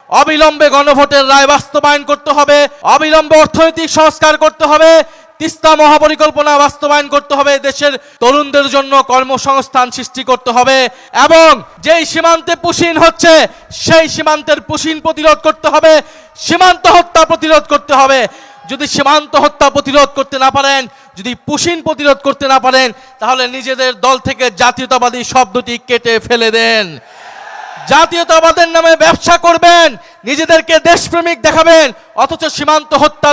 অবিলম্বে গণভোটের রায় বাস্তবায়ন করতে হবে, অবিলম্বে অর্থনৈতিক সংস্কার করতে হবে, তিস্তা মহাপরিকল্পনা বাস্তবায়ন করতে হবে, দেশের তরুণদের জন্য কর্মসংস্থান সৃষ্টি করতে হবে এবং যেই সীমান্তে পুশিন হচ্ছে সেই সীমান্তের পুশিন প্রতিরোধ করতে হবে, সীমান্ত হত্যা প্রতিরোধ করতে হবে। যদি সীমান্ত হত্যা প্রতিরোধ করতে না পারেন, যদি পুশিন প্রতিরোধ করতে না পারেন, তাহলে নিজেদের দল থেকে জাতীয়তাবাদী শব্দটি কেটে ফেলে দেন। জাতীয়তাবাদের নামে ব্যবসা করবেন, নিজেদেরকে দেশপ্রেমিক দেখাবেন, অথচ সীমান্ত হত্যা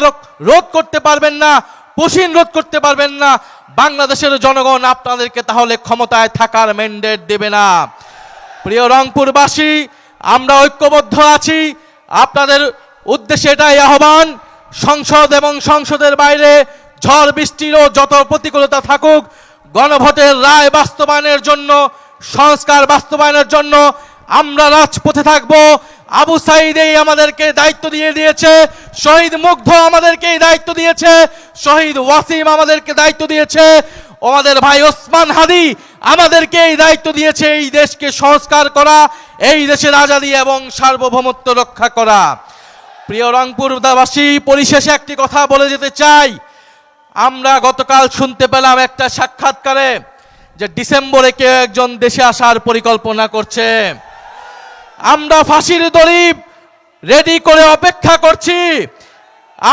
রোধ করতে পারবেন না, পুশিন রোধ করতে পারবেন না। বাংলাদেশের জনগণ আপনাদেরকে তাহলে ক্ষমতায় থাকার ম্যান্ডেট দেবে না। প্রিয় রংপুরবাসী, আমরা ঐক্যবদ্ধ আছি। আপনাদের উদ্দেশ্যে এটাই আহ্বান, সংসদ এবং সংসদের বাইরে ঝড় বৃষ্টিরও যত প্রতিকূলতা থাকুক, গণভোটের রায় বাস্তবায়নের জন্য, সংস্কার বাস্তবায়নের জন্য আমরা রাজপথে থাকব। আবু সাঈদ আমাদেরকে দায়িত্ব দিয়ে দিয়েছে, শহীদ মুগ্ধ আমাদেরকে দায়িত্ব দিয়েছে, শহীদ ওয়াসিম আমাদেরকে দায়িত্ব দিয়েছে, আমাদের ভাই ওসমান হাদি আমাদেরকে এই দায়িত্ব দিয়েছে এই দেশকে সংস্কার করা, এই দেশের আজাদী এবং সার্বভৌমত্ব রক্ষা করা। প্রিয় রংপুরবাসী, পরিশেষে একটি কথা বলে যেতে চাই। আমরা গতকাল শুনতে পেলাম একটা সাক্ষাৎকারে যে ডিসেম্বরে কেউ একজন দেশে আসার পরিকল্পনা করছে। আমরা ফাঁসির দড়ি রেডি করে অপেক্ষা করছি।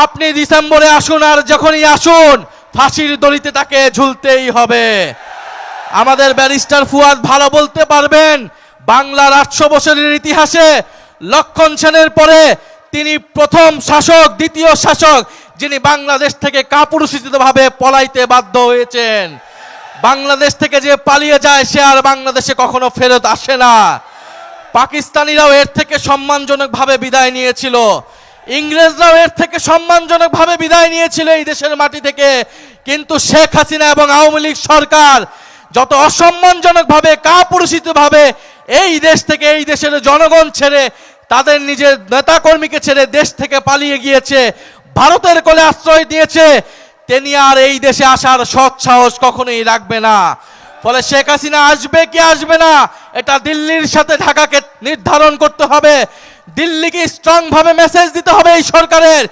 আপনি ডিসেম্বরে আসুন, আর যখনই আসুন ফাঁসির দড়িতে তাকে ঝুলতেই হবে। আমাদের ব্যারিস্টার ফুয়াদ ভালো বলতে পারবেন, বাংলার 800 বছরের ইতিহাসে লক্ষণ সেনের পরে তিনি প্রথম শাসক, দ্বিতীয় শাসক যিনি বাংলাদেশ থেকে কাপুরুষিতভাবে পলাইতে বাধ্য হয়েছেন। বাংলাদেশ থেকে যে পালিয়ে যায় সে আর বাংলাদেশে কখনো ফেরত আসে না। পাকিস্তানিরাও এর থেকে সম্মানজনকভাবে বিদায় নিয়েছিল, ইংরেজরাও এর থেকে সম্মানজনকভাবে বিদায় নিয়েছিল এই দেশের মাটি থেকে। কিন্তু শেখ হাসিনা এবং আওয়ামী লীগ সরকার যত অসম্মানজনকভাবে, কাপুরুষিতভাবে এই দেশ থেকে, এই দেশের জনগণ ছেড়ে, তাদের নিজের নেতাকর্মীকে ছেড়ে দেশ থেকে পালিয়ে গিয়েছে, ভারতের কোলে আশ্রয় দিয়েছে, তিনি আর এই দেশে আসার সৎ সাহস কখনোই রাখবে না। ফলে শেখ হাসিনা আসবে কি আসবে না, এটা দিল্লির সাথে ঢাকাকে নির্ধারণ করতে হবে। দিল্লিকে স্ট্রং ভাবে মেসেজ দিতে হবে এই সরকারের